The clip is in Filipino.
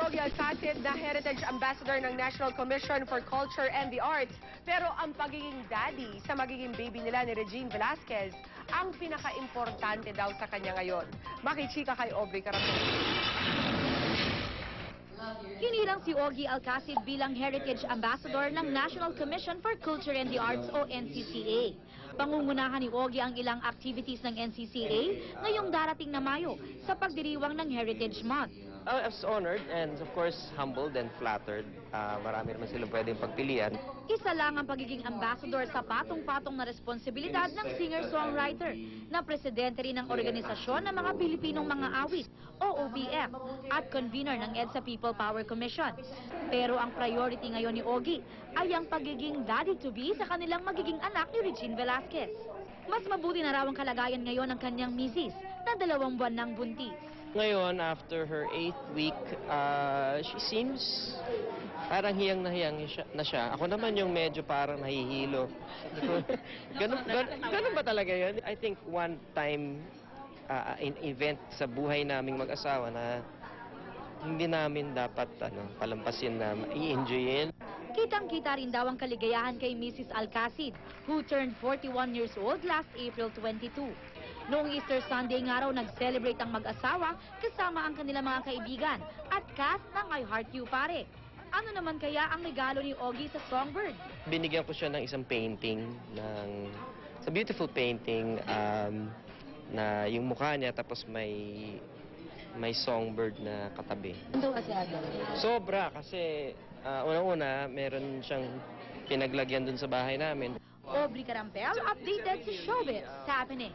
Ogie Alcacid na Heritage Ambassador ng National Commission for Culture and the Arts. Pero ang pagiging daddy sa magiging baby nila ni Regine Velasquez ang pinaka-importante daw sa kanya ngayon. Makichika kay Aubrey Carampel. Hinirang si Ogie Alcacid bilang Heritage Ambassador ng National Commission for Culture and the Arts o NCCA. Pangungunahan ni Ogie ang ilang activities ng NCCA ngayong darating na Mayo sa pagdiriwang ng Heritage Month. I was honored and of course humbled and flattered. Marami naman silang pwedeng pagpilian. Isa lang ang pagiging ambassador sa patong-patong na responsibilidad ng singer-songwriter na presidente rin ng Organisasyon ng mga Pilipinong Mga Awit o OPM at convener ng EDSA People Power Commission. Pero ang priority ngayon ni Ogie ay ang pagiging daddy-to-be sa kanilang magiging anak ni Regine Velasquez. Mas mabuti na raw ang kalagayan ngayon ng kanyang misis na 2 buwan ng buntis. Ngayon, after her 8th week, she seems parang hiyang na siya. Ako naman yung medyo parang nahihilo. Ganun ba talaga yun? I think one-time event sa buhay naming mag-asawa na hindi namin dapat palampasin na i-enjoyin. Kitang-kita rin daw ang kaligayahan kay Mrs. Alcacid, who turned 41 years old last April 22. Noong Easter Sunday nga raw nag-celebrate ang mag-asawa kasama ang kanilang mga kaibigan at cast ng I Heart You Pare. Ano naman kaya ang regalo ni Ogie sa Songbird? Binigyan ko siya ng isang painting, sa beautiful painting na yung mukha niya tapos may songbird na katabi. Ano kasi agad? Sobra kasi unang-una meron siyang pinaglagyan dun sa bahay namin. Aubrey Carampel, updated sa Showbiz Happening.